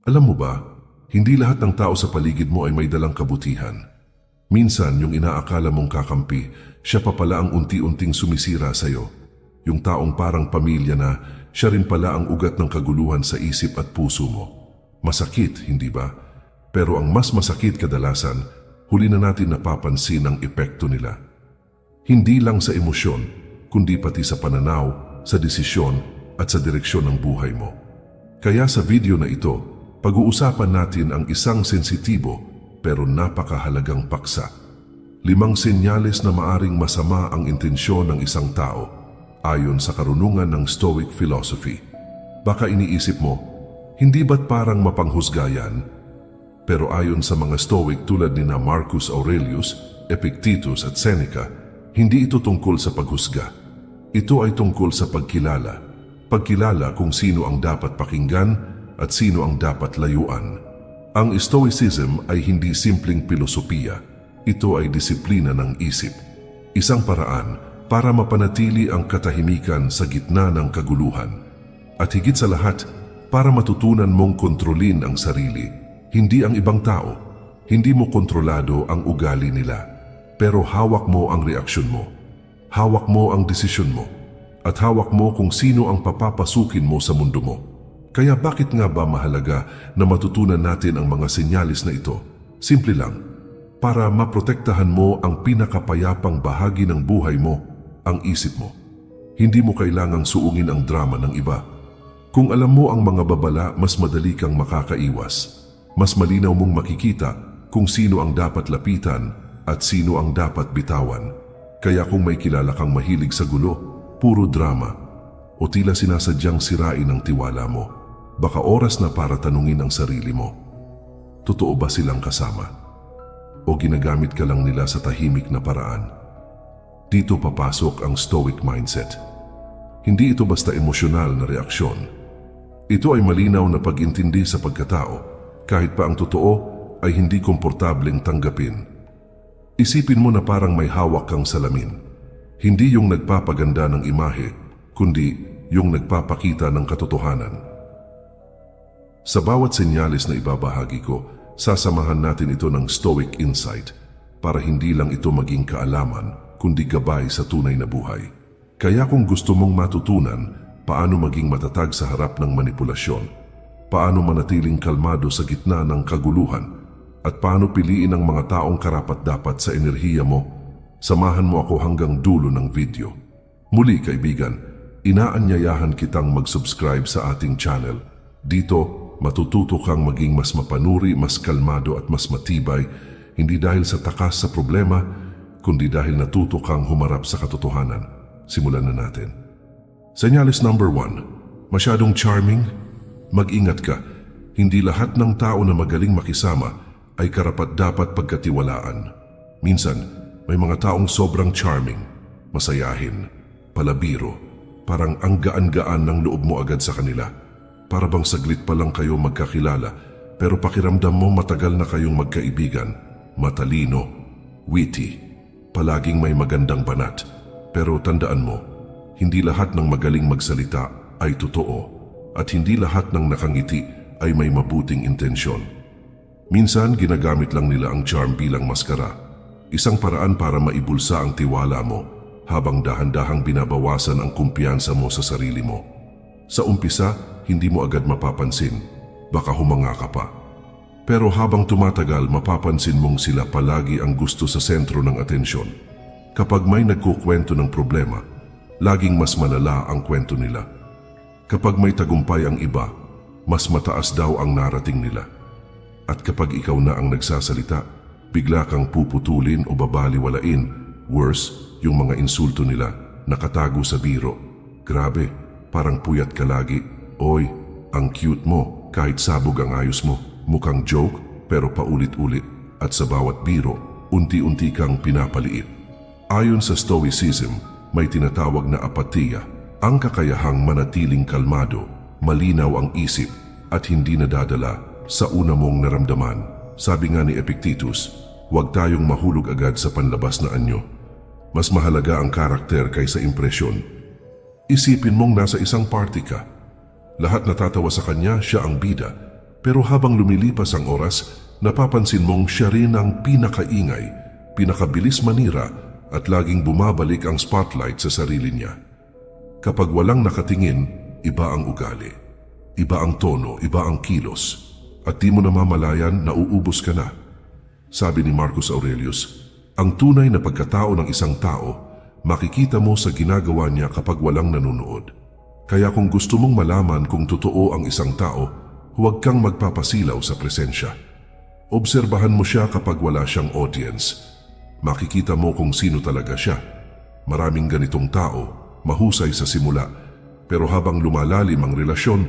Alam mo ba, hindi lahat ng tao sa paligid mo ay may dalang kabutihan. Minsan, yung inaakala mong kakampi, siya pa pala ang unti-unting sumisira sa'yo. Yung taong parang pamilya na, siya rin pala ang ugat ng kaguluhan sa isip at puso mo. Masakit, hindi ba? Pero ang mas masakit kadalasan, huli na natin napapansin ang epekto nila. Hindi lang sa emosyon, kundi pati sa pananaw, sa desisyon at sa direksyon ng buhay mo. Kaya sa video na ito, pag-uusapan natin ang isang sensitibo pero napakahalagang paksa. 5 senyales na maaring masama ang intensyon ng isang tao ayon sa karunungan ng Stoic philosophy. Baka iniisip mo, hindi ba't parang mapanghusgayan? Pero ayon sa mga Stoic tulad ni Marcus Aurelius, Epictetus at Seneca, hindi ito tungkol sa paghusga. Ito ay tungkol sa pagkilala. Pagkilala kung sino ang dapat pakinggan at sino ang dapat layuan. Ang Stoicism ay hindi simpleng filosofiya. Ito ay disiplina ng isip. Isang paraan para mapanatili ang katahimikan sa gitna ng kaguluhan. At higit sa lahat, para matutunan mong kontrolin ang sarili, hindi ang ibang tao. Hindi mo kontrolado ang ugali nila. Pero hawak mo ang reaksyon mo. Hawak mo ang desisyon mo. At hawak mo kung sino ang papapasukin mo sa mundo mo. Kaya bakit nga ba mahalaga na matutunan natin ang mga senyalis na ito? Simple lang, para maprotektahan mo ang pinakapayapang bahagi ng buhay mo, ang isip mo. Hindi mo kailangang suungin ang drama ng iba. Kung alam mo ang mga babala, mas madali kang makakaiwas. Mas malinaw mong makikita kung sino ang dapat lapitan at sino ang dapat bitawan. Kaya kung may kilala kang mahilig sa gulo, puro drama, o tila sinasadyang sirain ang tiwala mo, baka oras na para tanungin ang sarili mo. Totoo ba silang kasama? O ginagamit ka lang nila sa tahimik na paraan? Dito papasok ang Stoic mindset. Hindi ito basta emosyonal na reaksyon. Ito ay malinaw na pag-intindi sa pagkatao, kahit pa ang totoo ay hindi komportableng tanggapin. Isipin mo na parang may hawak kang salamin. Hindi yung nagpapaganda ng imahe, kundi yung nagpapakita ng katotohanan. Sa bawat senyalis na ibabahagi ko, sasamahan natin ito ng Stoic insight para hindi lang ito maging kaalaman, kundi gabay sa tunay na buhay. Kaya kung gusto mong matutunan paano maging matatag sa harap ng manipulasyon, paano manatiling kalmado sa gitna ng kaguluhan, at paano piliin ang mga taong karapat-dapat sa enerhiya mo, samahan mo ako hanggang dulo ng video. Muli kaibigan, inaanyayahan kitang mag-subscribe sa ating channel. Dito, matututo kang maging mas mapanuri, mas kalmado at mas matibay, hindi dahil sa takas sa problema, kundi dahil natuto kang humarap sa katotohanan. Simulan na natin. Senyales number 1, masyadong charming? Mag-ingat ka, hindi lahat ng tao na magaling makisama ay karapat-dapat pagkatiwalaan. Minsan, may mga taong sobrang charming, masayahin, palabiro, parang ang gaan-gaan ng loob mo agad sa kanila. Para bang saglit pa lang kayo magkakilala, pero pakiramdam mo matagal na kayong magkaibigan. Matalino, witty, palaging may magandang banat. Pero tandaan mo, hindi lahat ng magaling magsalita ay totoo, at hindi lahat ng nakangiti ay may mabuting intensyon. Minsan ginagamit lang nila ang charm bilang maskara, isang paraan para maibulsa ang tiwala mo, habang dahan-dahang binabawasan ang kumpiyansa mo sa sarili mo. Sa umpisa, hindi mo agad mapapansin, baka humanga ka pa. Pero habang tumatagal, mapapansin mong sila palagi ang gusto sa sentro ng atensyon. Kapag may nagkukwento ng problema, laging mas malala ang kwento nila. Kapag may tagumpay ang iba, mas mataas daw ang narating nila. At kapag ikaw na ang nagsasalita, bigla kang puputulin o babaliwalain. Worse, yung mga insulto nila, nakatago sa biro. Grabe, parang puyat ka lagi. Oy, ang cute mo, kahit sabog ang ayos mo. Mukhang joke, pero paulit-ulit. At sa bawat biro, unti-unti kang pinapaliit. Ayon sa Stoicism, may tinatawag na apatiya, ang kakayahang manatiling kalmado, malinaw ang isip, at hindi nadadala sa una mong naramdaman. Sabi nga ni Epictetus, huwag tayong mahulog agad sa panlabas na anyo. Mas mahalaga ang karakter kaysa impresyon. Isipin mong nasa isang party ka. Lahat natatawa sa kanya, siya ang bida. Pero habang lumilipas ang oras, napapansin mong siya rin ang pinakaingay, pinakabilis manira at laging bumabalik ang spotlight sa sarili niya. Kapag walang nakatingin, iba ang ugali. Iba ang tono, iba ang kilos. At di mo namamalayan, nauubos ka na. Sabi ni Marcus Aurelius, ang tunay na pagkatao ng isang tao, makikita mo sa ginagawa niya kapag walang nanonood. Kaya kung gusto mong malaman kung totoo ang isang tao, huwag kang magpapasilaw sa presensya. Obserbahan mo siya kapag wala siyang audience. Makikita mo kung sino talaga siya. Maraming ganitong tao, mahusay sa simula, pero habang lumalalim ang relasyon,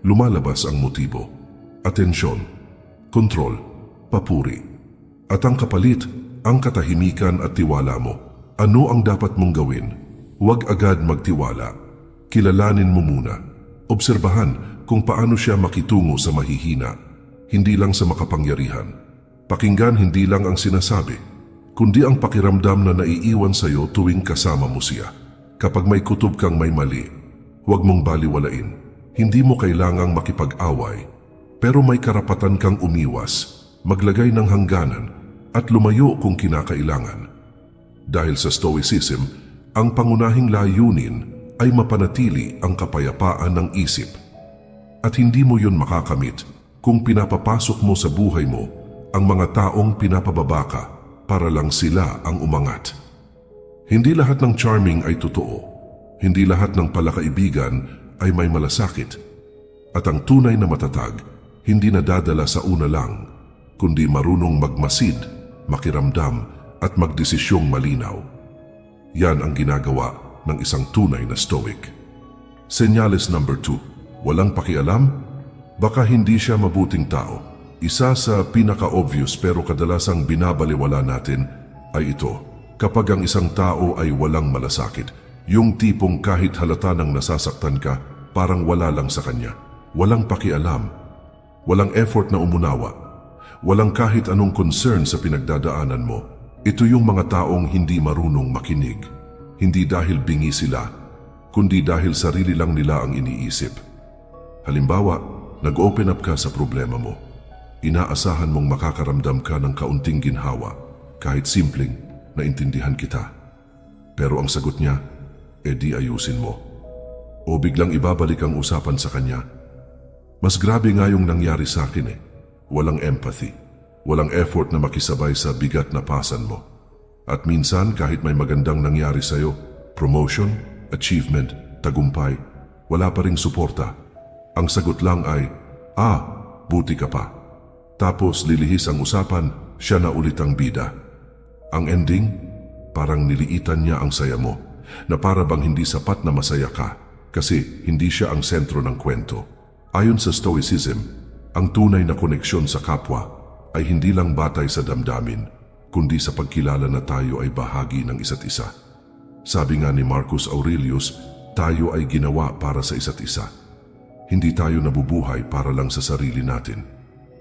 lumalabas ang motibo. Atensyon, kontrol, papuri. At ang kapalit, ang katahimikan at tiwala mo. Ano ang dapat mong gawin? Huwag agad magtiwala. Kilalanin mo muna. Obserbahan kung paano siya makitungo sa mahihina, hindi lang sa makapangyarihan. Pakinggan hindi lang ang sinasabi, kundi ang pakiramdam na naiiwan sa iyo tuwing kasama mo siya. Kapag may kutob kang may mali, huwag mong baliwalain. Hindi mo kailangang makipag-away, pero may karapatan kang umiwas, maglagay ng hangganan, at lumayo kung kinakailangan. Dahil sa Stoicism, ang pangunahing layunin ay mapanatili ang kapayapaan ng isip. At hindi mo yun makakamit kung pinapapasok mo sa buhay mo ang mga taong pinapababa ka para lang sila ang umangat. Hindi lahat ng charming ay totoo. Hindi lahat ng palakaibigan ay may malasakit. At ang tunay na matatag, hindi nadadala sa una lang, kundi marunong magmasid, makiramdam at magdesisyong malinaw. Yan ang ginagawa ng isang tunay na stoic. Senyales number 2, walang pakialam? Baka hindi siya mabuting tao. Isa sa pinaka-obvious pero kadalasang binabaliwala natin ay ito. Kapag ang isang tao ay walang malasakit, yung tipong kahit halata nang nasasaktan ka, parang wala lang sa kanya. Walang pakialam. Walang effort na umunawa. Walang kahit anong concern sa pinagdadaanan mo. Ito yung mga taong hindi marunong makinig. Hindi dahil bingi sila, kundi dahil sarili lang nila ang iniisip. Halimbawa, nag-open up ka sa problema mo. Inaasahan mong makakaramdam ka ng kaunting ginhawa, kahit simpleng naintindihan kita. Pero ang sagot niya, di ayusin mo. O biglang ibabalik ang usapan sa kanya. Mas grabe nga yung nangyari sa akin . Walang empathy. Walang effort na makisabay sa bigat na pasan mo. At minsan kahit may magandang nangyari sa'yo, promotion, achievement, tagumpay, wala pa ring suporta. Ang sagot lang ay, buti ka pa. Tapos lilihis ang usapan, siya na ulit ang bida. Ang ending, parang niliitan niya ang saya mo, na para bang hindi sapat na masaya ka, kasi hindi siya ang sentro ng kwento. Ayon sa Stoicism, ang tunay na koneksyon sa kapwa ay hindi lang batay sa damdamin, kundi sa pagkilala na tayo ay bahagi ng isa't isa. Sabi nga ni Marcus Aurelius, tayo ay ginawa para sa isa't isa. Hindi tayo nabubuhay para lang sa sarili natin.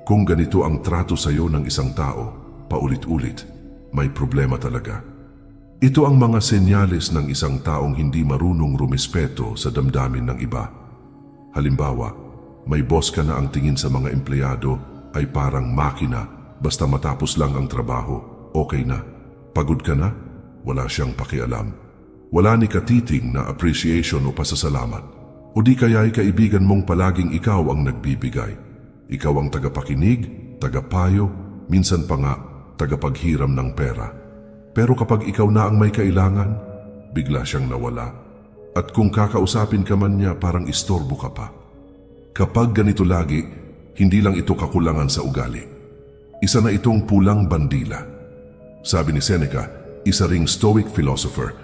Kung ganito ang trato sa iyo ng isang tao, paulit-ulit, may problema talaga. Ito ang mga senyales ng isang taong hindi marunong rumispeto sa damdamin ng iba. Halimbawa, may boss ka na ang tingin sa mga empleyado ay parang makina, basta matapos lang ang trabaho, okay na. Pagod ka na? Wala siyang pakialam. Wala ni katiting na appreciation o pasasalamat. O di kaya'y kaibigan mong palaging ikaw ang nagbibigay. Ikaw ang tagapakinig, tagapayo, minsan pa nga tagapaghiram ng pera. Pero kapag ikaw na ang may kailangan, bigla siyang nawala. At kung kakausapin ka man niya, parang istorbo ka pa. Kapag ganito lagi, hindi lang ito kakulangan sa ugali. Isa na itong pulang bandila. Sabi ni Seneca, isa ring Stoic philosopher,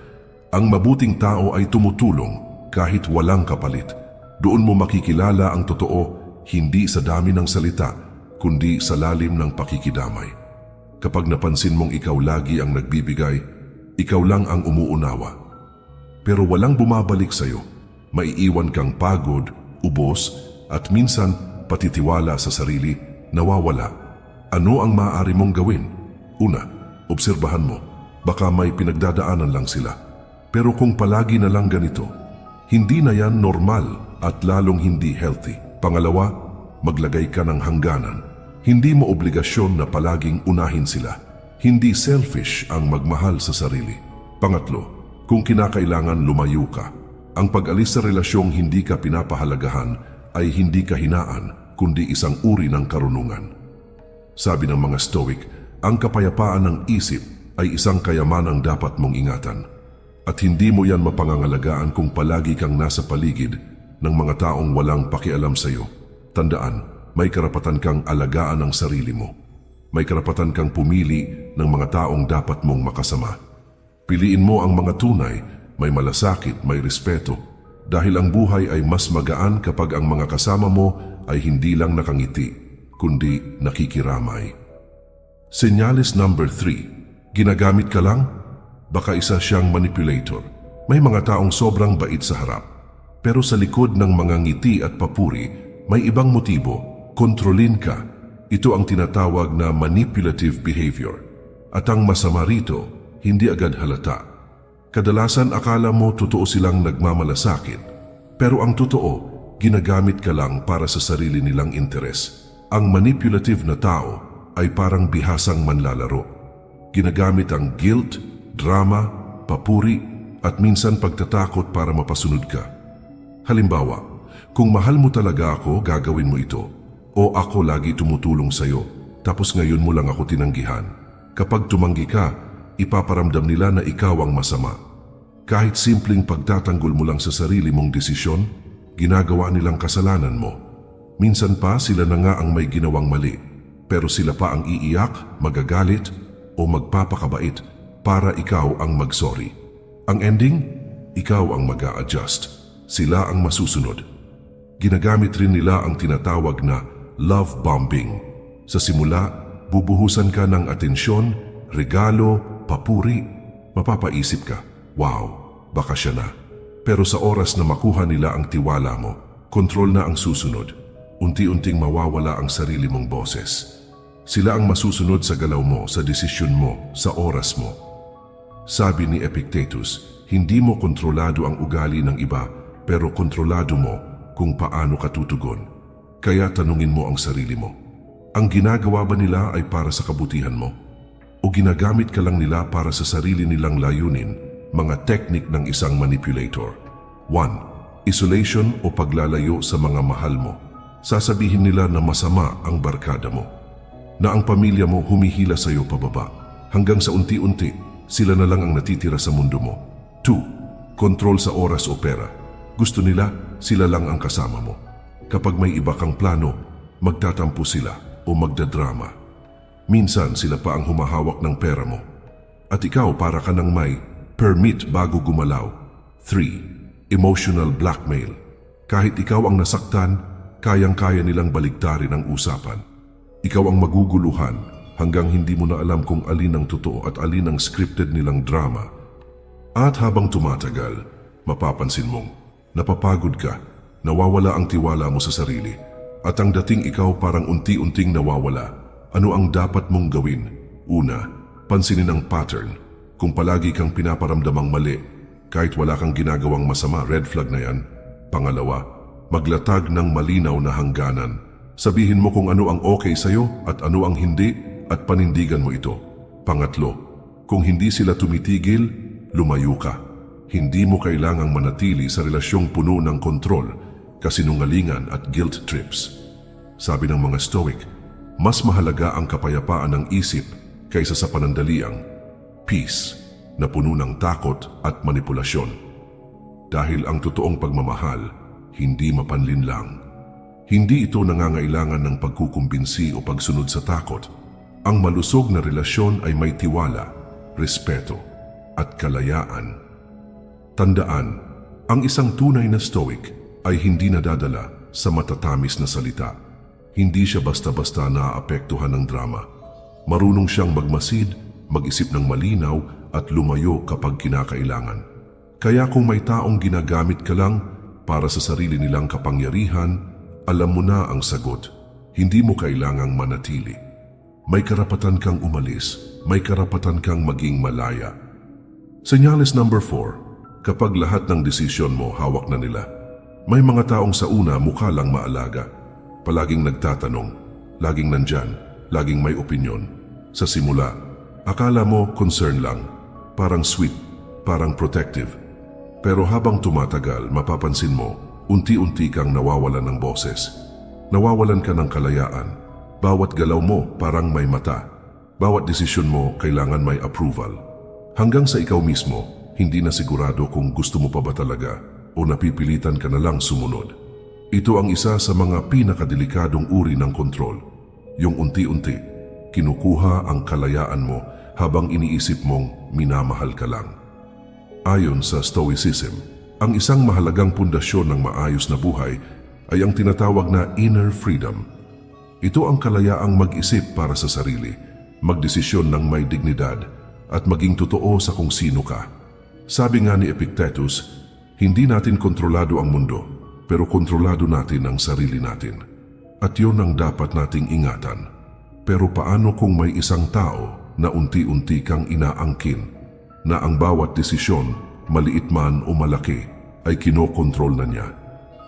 ang mabuting tao ay tumutulong kahit walang kapalit. Doon mo makikilala ang totoo, hindi sa dami ng salita, kundi sa lalim ng pakikidamay. Kapag napansin mong ikaw lagi ang nagbibigay, ikaw lang ang umuunawa. Pero walang bumabalik sa'yo, maiiwan kang pagod, ubos, at minsan patitiwala sa sarili, nawawala. Ano ang maaari mong gawin? Una, obserbahan mo, baka may pinagdadaanan lang sila. Pero kung palagi na lang ganito, hindi na yan normal at lalong hindi healthy. Pangalawa, maglagay ka ng hangganan. Hindi mo obligasyon na palaging unahin sila. Hindi selfish ang magmahal sa sarili. Pangatlo, kung kinakailangan lumayo ka. Ang pag-alis sa relasyong hindi ka pinapahalagahan ay hindi kahinaan, kundi isang uri ng karunungan. Sabi ng mga Stoic, ang kapayapaan ng isip ay isang kayamanang dapat mong ingatan. At hindi mo yan mapangangalagaan kung palagi kang nasa paligid ng mga taong walang pakialam sa iyo. Tandaan, may karapatan kang alagaan ang sarili mo. May karapatan kang pumili ng mga taong dapat mong makasama. Piliin mo ang mga tunay, may malasakit, may respeto. Dahil ang buhay ay mas magaan kapag ang mga kasama mo ay hindi lang nakangiti, kundi nakikiramay. Senyales number 3. Ginagamit ka lang? Baka isa siyang manipulator. May mga taong sobrang bait sa harap. Pero sa likod ng mga ngiti at papuri, may ibang motibo. Kontrolin ka. Ito ang tinatawag na manipulative behavior. At ang masama rito, hindi agad halata. Kadalasan akala mo totoo silang nagmamalasakit. Pero ang totoo, ginagamit ka lang para sa sarili nilang interes. Ang manipulative na tao ay parang bihasang manlalaro. Ginagamit ang guilt, drama, papuri, at minsan pagtatakot para mapasunod ka. Halimbawa, kung mahal mo talaga ako, gagawin mo ito. O ako lagi tumutulong sa'yo, tapos ngayon mo lang ako tinanggihan. Kapag tumanggi ka, ipaparamdam nila na ikaw ang masama. Kahit simpleng pagtatanggol mo lang sa sarili mong desisyon, ginagawa nilang kasalanan mo. Minsan pa sila na nga ang may ginawang mali, pero sila pa ang iiyak, magagalit, o magpapakabait para ikaw ang mag-sorry. Ang ending, ikaw ang mag-a-adjust. Sila ang masusunod. Ginagamit rin nila ang tinatawag na love bombing. Sa simula, bubuhusan ka ng atensyon, regalo, papuri. Mapapaisip ka, wow, baka siya na. Pero sa oras na makuha nila ang tiwala mo, kontrol na ang susunod. Unti-unting mawawala ang sarili mong boses. Sila ang masusunod sa galaw mo, sa desisyon mo, sa oras mo. Sabi ni Epictetus, hindi mo kontrolado ang ugali ng iba, pero kontrolado mo kung paano ka tutugon. Kaya tanungin mo ang sarili mo. Ang ginagawa ba nila ay para sa kabutihan mo? O ginagamit ka lang nila para sa sarili nilang layunin, mga teknik ng isang manipulator? 1. Isolation o paglalayo sa mga mahal mo. Sasabihin nila na masama ang barkada mo. Na ang pamilya mo humihila sa iyo pababa. Hanggang sa unti-unti, sila na lang ang natitira sa mundo mo. 2. Kontrol sa oras o pera. Gusto nila, sila lang ang kasama mo. Kapag may iba kang plano, magtatampo sila o magdadrama. Minsan sila pa ang humahawak ng pera mo. At ikaw para ka ng may permit bago gumalaw. 3. Emotional blackmail. Kahit ikaw ang nasaktan, kayang-kaya nilang baligtarin ang usapan. Ikaw ang maguguluhan hanggang hindi mo na alam kung alin ang totoo at alin ang scripted nilang drama. At habang tumatagal, mapapansin mong napapagod ka, nawawala ang tiwala mo sa sarili, at ang dating ikaw parang unti-unting nawawala. Ano ang dapat mong gawin? Una, pansinin ang pattern. Kung palagi kang pinaparamdamang mali, kahit wala kang ginagawang masama, red flag na yan. Pangalawa, maglatag ng malinaw na hangganan. Sabihin mo kung ano ang okay sa'yo at ano ang hindi at panindigan mo ito. Pangatlo, kung hindi sila tumitigil, lumayo ka. Hindi mo kailangang manatili sa relasyong puno ng kontrol, kasinungalingan at guilt trips. Sabi ng mga Stoic, mas mahalaga ang kapayapaan ng isip kaysa sa panandaliang peace na puno ng takot at manipulasyon. Dahil ang totoong pagmamahal, hindi mapanlinlang. Hindi ito nangangailangan ng pagkukumbinsi o pagsunod sa takot. Ang malusog na relasyon ay may tiwala, respeto, at kalayaan. Tandaan, ang isang tunay na Stoic ay hindi nadadala sa matatamis na salita. Hindi siya basta-basta naaapektuhan ng drama. Marunong siyang magmasid, mag-isip ng malinaw at lumayo kapag kinakailangan. Kaya kung may taong ginagamit ka lang para sa sarili nilang kapangyarihan, alam mo na ang sagot. Hindi mo kailangang manatili. May karapatan kang umalis. May karapatan kang maging malaya. Senyales number 4. Kapag lahat ng desisyon mo hawak na nila, may mga taong sa una mukha lang maalaga. palaging nagtatanong, laging nandyan, laging may opinyon. Sa simula, akala mo concern lang, parang sweet, parang protective. Pero habang tumatagal, mapapansin mo, unti-unti kang nawawalan ng boses. Nawawalan ka ng kalayaan. Bawat galaw mo parang may mata. Bawat desisyon mo kailangan may approval. Hanggang sa ikaw mismo, hindi na sigurado kung gusto mo pa ba talaga o napipilitan ka na lang sumunod. Ito ang isa sa mga pinakadelikadong uri ng kontrol. Yung unti-unti, kinukuha ang kalayaan mo habang iniisip mong minamahal ka lang. Ayon sa Stoicism, ang isang mahalagang pundasyon ng maayos na buhay ay ang tinatawag na inner freedom. Ito ang kalayaang mag-isip para sa sarili, magdesisyon ng may dignidad at maging totoo sa kung sino ka. Sabi nga ni Epictetus, hindi natin kontrolado ang mundo, pero kontrolado natin ang sarili natin. At yun ang dapat nating ingatan. Pero paano kung may isang tao na unti-unti kang inaangkin, na ang bawat desisyon, maliit man o malaki, ay kinokontrol na niya?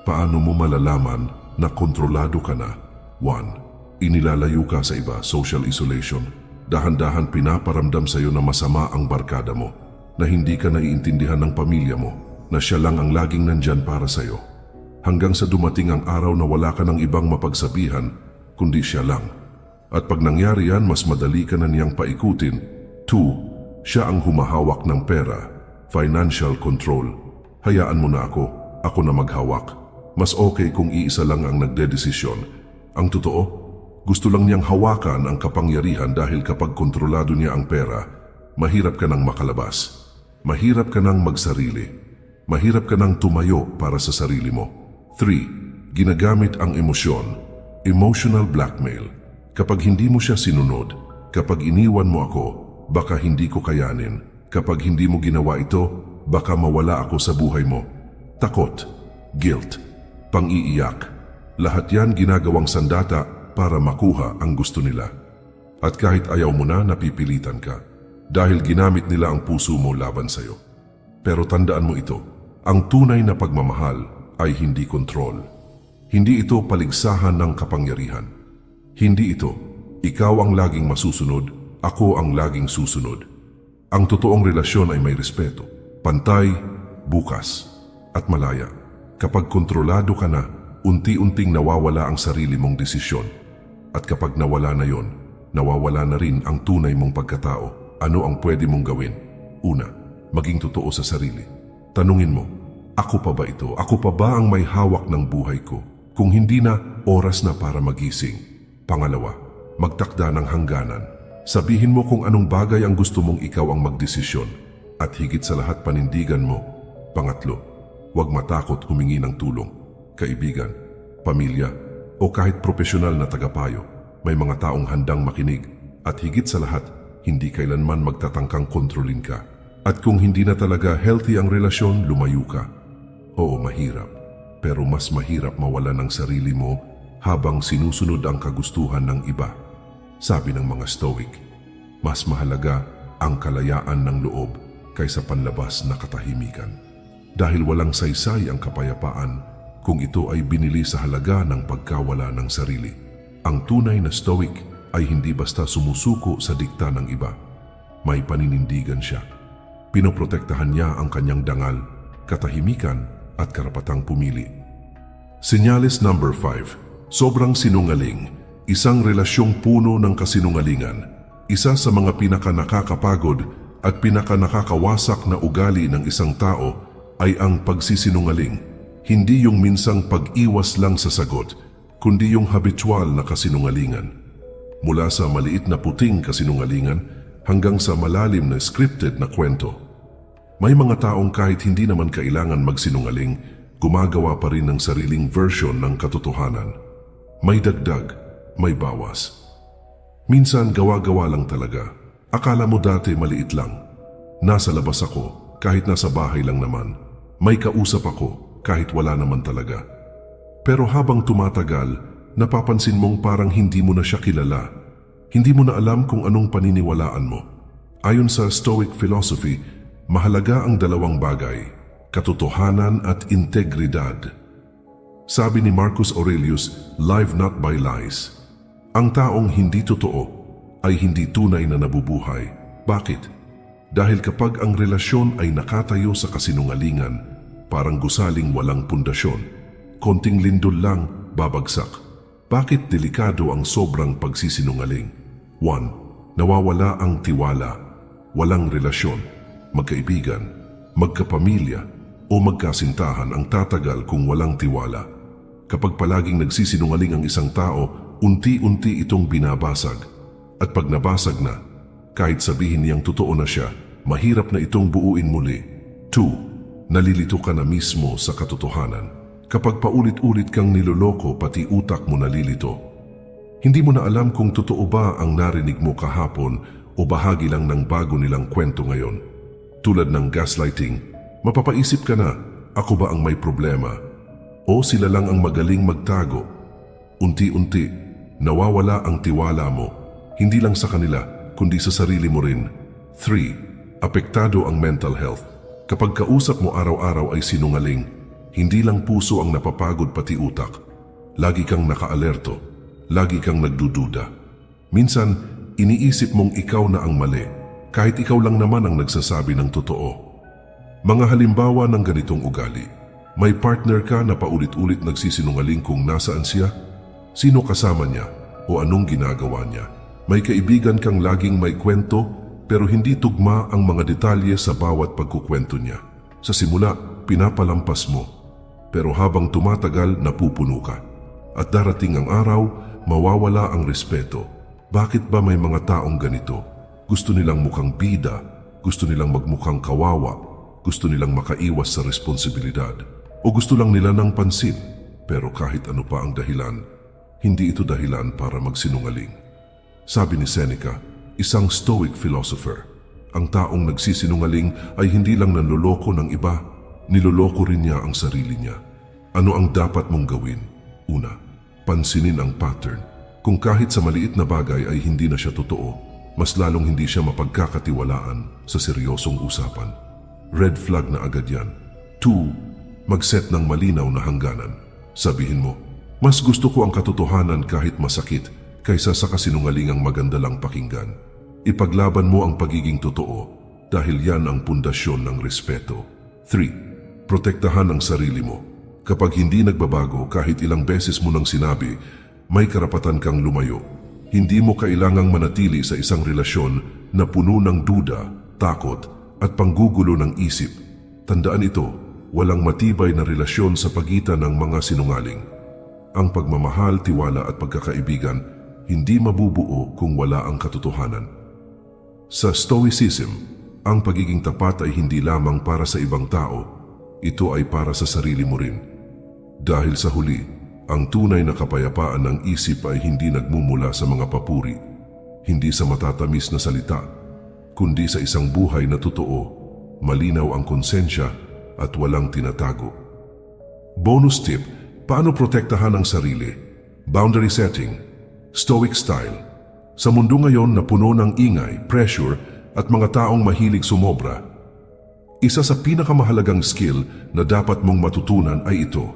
Paano mo malalaman na kontrolado ka na? 1. Inilalayo ka sa iba, social isolation. Dahan-dahan pinaparamdam sa iyo na masama ang barkada mo, na hindi ka naiintindihan ng pamilya mo, na siya lang ang laging nandyan para sa iyo. Hanggang sa dumating ang araw na wala ka ng ibang mapagsabihan, kundi siya lang. At pag nangyari yan, mas madali ka na niyang paikutin. 2. Siya ang humahawak ng pera, financial control. Hayaan mo na ako na maghawak. Mas okay kung iisa lang ang nagdedesisyon. Ang totoo, gusto lang niyang hawakan ang kapangyarihan dahil kapag kontrolado niya ang pera, mahirap ka nang makalabas. Mahirap ka nang magsarili. Mahirap ka nang tumayo para sa sarili mo. 3. Ginagamit ang emosyon, emotional blackmail. Kapag hindi mo siya sinunod, kapag iniwan mo ako, baka hindi ko kayanin. Kapag hindi mo ginawa ito, baka mawala ako sa buhay mo. Takot, guilt, pang-iiyak. Lahat yan ginagawang sandata para makuha ang gusto nila. At kahit ayaw mo na, napipilitan ka. Dahil ginamit nila ang puso mo laban sa'yo. Pero tandaan mo ito, ang tunay na pagmamahal ay hindi kontrol. Hindi ito paligsahan ng kapangyarihan. Hindi ito, ikaw ang laging masusunod, ako ang laging susunod. Ang totoong relasyon ay may respeto, pantay, bukas, at malaya. Kapag kontrolado ka na, unti-unting nawawala ang sarili mong desisyon. At kapag nawala na yon, nawawala na rin ang tunay mong pagkatao. Ano ang pwede mong gawin? Una, maging totoo sa sarili. Tanungin mo, ako pa ba ito? Ako pa ba ang may hawak ng buhay ko? Kung hindi na, oras na para magising. Pangalawa, magtakda ng hangganan. Sabihin mo kung anong bagay ang gusto mong ikaw ang magdesisyon. At higit sa lahat, panindigan mo. Pangatlo, huwag matakot humingi ng tulong. Kaibigan, pamilya, o kahit profesional na tagapayo, may mga taong handang makinig. At higit sa lahat, hindi kailanman magtatangkang kontrolin ka. At kung hindi na talaga healthy ang relasyon, lumayo ka. Oo, mahirap. Pero mas mahirap mawala ng sarili mo habang sinusunod ang kagustuhan ng iba. Sabi ng mga Stoic, mas mahalaga ang kalayaan ng loob kaysa panlabas na katahimikan. Dahil walang saysay ang kapayapaan kung ito ay binili sa halaga ng pagkawala ng sarili. Ang tunay na Stoic ay hindi basta sumusuko sa dikta ng iba. May paninindigan siya. Pinoprotektahan niya ang kanyang dangal, katahimikan at karapatang pumili. Senyales number 5. Sobrang sinungaling. Isang relasyong puno ng kasinungalingan. Isa sa mga pinaka-nakakapagod at pinaka-nakakawasak na ugali ng isang tao ay ang pagsisinungaling. Hindi yung minsang pag-iwas lang sa sagot, kundi yung habitual na kasinungalingan. Mula sa maliit na puting kasinungalingan hanggang sa malalim na scripted na kwento. May mga taong kahit hindi naman kailangan magsinungaling, gumagawa pa rin ng sariling version ng katotohanan. May dagdag, may bawas. Minsan gawa-gawa lang talaga. Akala mo dati maliit lang. Nasa labas ako, kahit nasa bahay lang naman. May kausap ako, kahit wala naman talaga. Pero habang tumatagal, napapansin mong parang hindi mo na siya kilala. Hindi mo na alam kung anong paniniwalaan mo. Ayon sa Stoic philosophy, mahalaga ang dalawang bagay, katotohanan at integridad. Sabi ni Marcus Aurelius, live not by lies. Ang taong hindi totoo ay hindi tunay na nabubuhay. Bakit? Dahil kapag ang relasyon ay nakatayo sa kasinungalingan, parang gusaling walang pundasyon, konting lindol lang, babagsak. Bakit delikado ang sobrang pagsisinungaling? 1. Nawawala ang tiwala. Walang relasyon, magkaibigan, magkapamilya, o magkasintahan ang tatagal kung walang tiwala. Kapag palaging nagsisinungaling ang isang tao, unti-unti itong binabasag. At pag nabasag na, kahit sabihin niyang totoo na siya, mahirap na itong buuin muli. 2. Nalilito ka na mismo sa katotohanan. Kapag paulit-ulit kang niloloko, pati utak mo nalilito. Hindi mo na alam kung totoo ba ang narinig mo kahapon o bahagi lang ng bago nilang kwento ngayon. Tulad ng gaslighting, mapapaisip ka na, ako ba ang may problema? O sila lang ang magaling magtago? Unti-unti, nawawala ang tiwala mo, hindi lang sa kanila, kundi sa sarili mo rin. 3. Apektado ang mental health. Kapag kausap mo araw-araw ay sinungaling, hindi lang puso ang napapagod pati utak. Lagi kang nakaalerto, lagi kang nagdududa. Minsan, iniisip mong ikaw na ang mali, kahit ikaw lang naman ang nagsasabi ng totoo. Mga halimbawa ng ganitong ugali. May partner ka na paulit-ulit nagsisinungaling kung nasaan siya, sino kasama niya, o anong ginagawa niya. May kaibigan kang laging may kwento, pero hindi tugma ang mga detalye sa bawat pagkukwento niya. Sa simula, pinapalampas mo, pero habang tumatagal, napupuno ka. At darating ang araw, mawawala ang respeto. Bakit ba may mga taong ganito? Gusto nilang mukhang bida, gusto nilang magmukhang kawawa, gusto nilang makaiwas sa responsibilidad, o gusto lang nila ng pansin. Pero kahit ano pa ang dahilan, hindi ito dahilan para magsinungaling. Sabi ni Seneca, isang Stoic philosopher, ang taong nagsisinungaling ay hindi lang nanloloko ng iba, niloloko rin niya ang sarili niya. Ano ang dapat mong gawin? Una, pansinin ang pattern. Kung kahit sa maliit na bagay ay hindi na siya totoo, mas lalong hindi siya mapagkakatiwalaan sa seryosong usapan. Red flag na agad yan. 2. Mag-set ng malinaw na hangganan. Sabihin mo, mas gusto ko ang katotohanan kahit masakit kaysa sa kasinungalingang maganda lang pakinggan. Ipaglaban mo ang pagiging totoo dahil yan ang pundasyon ng respeto. 3. Protektahan ang sarili mo. Kapag hindi nagbabago kahit ilang beses mo nang sinabi, may karapatan kang lumayo. Hindi mo kailangang manatili sa isang relasyon na puno ng duda, takot, at panggugulo ng isip. Tandaan ito, walang matibay na relasyon sa pagitan ng mga sinungaling. Ang pagmamahal, tiwala at pagkakaibigan hindi mabubuo kung wala ang katotohanan. Sa Stoicism, ang pagiging tapat ay hindi lamang para sa ibang tao, ito ay para sa sarili mo rin. Dahil sa huli, ang tunay na kapayapaan ng isip ay hindi nagmumula sa mga papuri, hindi sa matatamis na salita, kundi sa isang buhay na totoo, malinaw ang konsensya at walang tinatago. Bonus tip, paano protektahan ang sarili? Boundary setting, Stoic style. Sa mundo ngayon na puno ng ingay, pressure at mga taong mahilig sumobra, isa sa pinakamahalagang skill na dapat mong matutunan ay ito,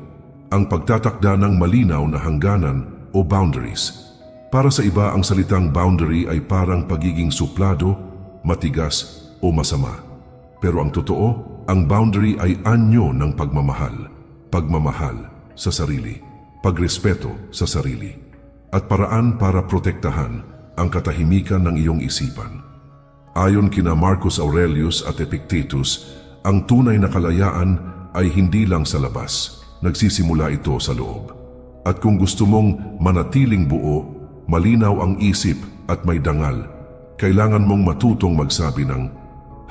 ang pagtatakda ng malinaw na hangganan o boundaries. Para sa iba, ang salitang boundary ay parang pagiging suplado, matigas o masama. Pero ang totoo, ang boundary ay anyo ng pagmamahal sa sarili, pagrespeto sa sarili, at paraan para protektahan ang katahimikan ng iyong isipan. Ayon kina Marcus Aurelius at Epictetus, ang tunay na kalayaan ay hindi lang sa labas, nagsisimula ito sa loob. At kung gusto mong manatiling buo, malinaw ang isip at may dangal, kailangan mong matutong magsabi ng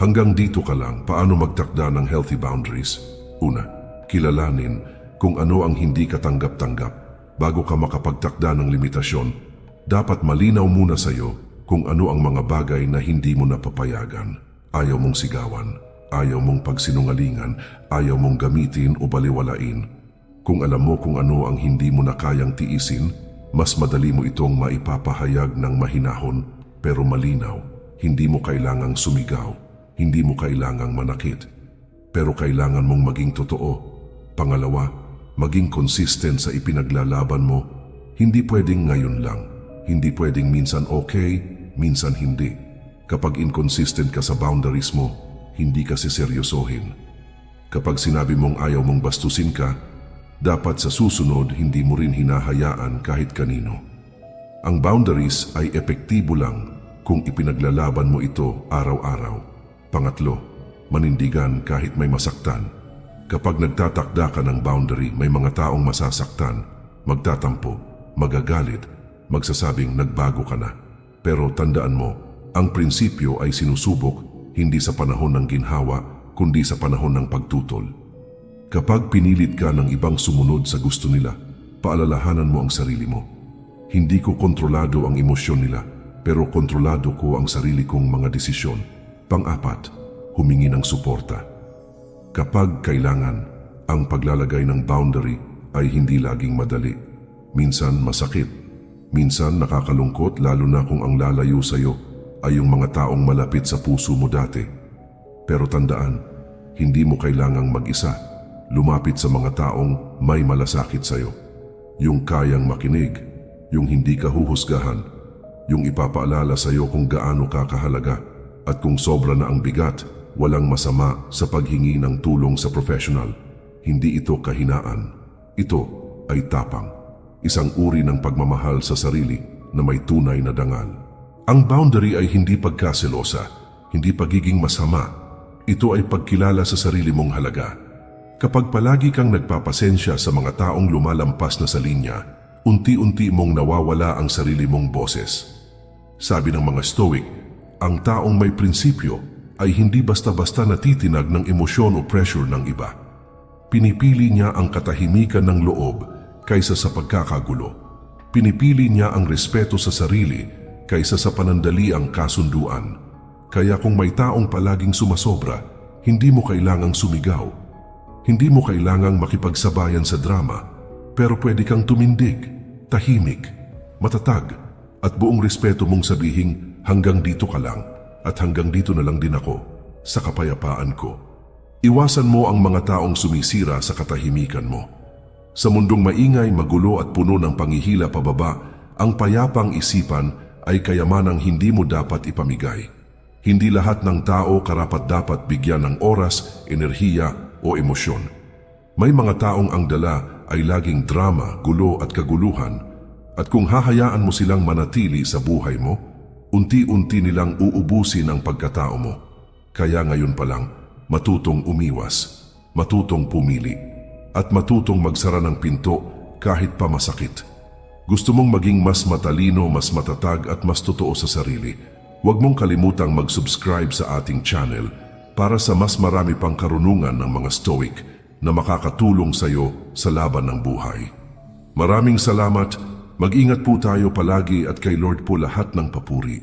hanggang dito ka lang. Paano magtakda ng healthy boundaries? Una, kilalanin kung ano ang hindi katanggap-tanggap. Bago ka makapagtakda ng limitasyon, dapat malinaw muna sa iyo kung ano ang mga bagay na hindi mo napapayagan. Ayaw mong sigawan, ayaw mong pagsinungalingan, ayaw mong gamitin o baliwalain. Kung alam mo kung ano ang hindi mo na kayang tiisin, mas madali mo itong maipapahayag ng mahinahon pero malinaw. Hindi mo kailangang sumigaw. Hindi mo kailangang manakit, pero kailangan mong maging totoo. Pangalawa, maging consistent sa ipinaglalaban mo. Hindi pwedeng ngayon lang. Hindi pwedeng minsan okay, minsan hindi. Kapag inconsistent ka sa boundaries mo, hindi ka siseryosohin. Kapag sinabi mong ayaw mong bastusin ka, dapat sa susunod hindi mo rin hinahayaan kahit kanino. Ang boundaries ay epektibo lang kung ipinaglalaban mo ito araw-araw. Pangatlo, manindigan kahit may masaktan. Kapag nagtatakda ka ng boundary, may mga taong masasaktan, magtatampo, magagalit, magsasabing nagbago ka na. Pero tandaan mo, ang prinsipyo ay sinusubok hindi sa panahon ng ginhawa, kundi sa panahon ng pagtutol. Kapag pinilit ka ng ibang sumunod sa gusto nila, paalalahanan mo ang sarili mo. Hindi ko kontrolado ang emosyon nila, pero kontrolado ko ang sarili kong mga desisyon. Pang-apat, humingi ng suporta. Kapag kailangan, ang paglalagay ng boundary ay hindi laging madali. Minsan masakit, minsan nakakalungkot lalo na kung ang lalayo sa iyo ay yung mga taong malapit sa puso mo dati. Pero tandaan, hindi mo kailangang mag-isa. Lumapit sa mga taong may malasakit sa iyo. Yung kayang makinig, yung hindi ka huhusgahan, yung ipapaalala sa iyo kung gaano ka kahalaga at kung sobra na ang bigat, walang masama sa paghingi ng tulong sa professional. Hindi ito kahinaan. Ito ay tapang. Isang uri ng pagmamahal sa sarili na may tunay na dangal. Ang boundary ay hindi pagkaselosa, hindi pagiging masama. Ito ay pagkilala sa sarili mong halaga. Kapag palagi kang nagpapasensya sa mga taong lumalampas na sa linya, unti-unti mong nawawala ang sarili mong boses. Sabi ng mga Stoic, ang taong may prinsipyo ay hindi basta-basta natitinag ng emosyon o pressure ng iba. Pinipili niya ang katahimikan ng loob kaysa sa pagkakagulo. Pinipili niya ang respeto sa sarili kaysa sa panandaliang kasunduan. Kaya kung may taong palaging sumasobra, hindi mo kailangang sumigaw. Hindi mo kailangang makipagsabayan sa drama, pero pwede kang tumindig, tahimik, matatag, at buong respeto mong sabihing hanggang dito ka lang. At hanggang dito na lang din ako, sa kapayapaan ko. Iwasan mo ang mga taong sumisira sa katahimikan mo. Sa mundong maingay, magulo at puno ng panghihila pababa, ang payapang isipan ay kayamanang hindi mo dapat ipamigay. Hindi lahat ng tao karapat-dapat bigyan ng oras, enerhiya o emosyon. May mga taong ang dala ay laging drama, gulo at kaguluhan, at kung hahayaan mo silang manatili sa buhay mo, unti-unti nilang uubusin ang pagkatao mo. Kaya ngayon pa lang, matutong umiwas, matutong pumili, at matutong magsara ng pinto kahit pa masakit. Gusto mong maging mas matalino, mas matatag at mas totoo sa sarili? Huwag mong kalimutang mag-subscribe sa ating channel para sa mas marami pang karunungan ng mga Stoic na makakatulong sa iyo sa laban ng buhay. Maraming salamat. Mag-ingat po tayo palagi at kay Lord po lahat ng papuri.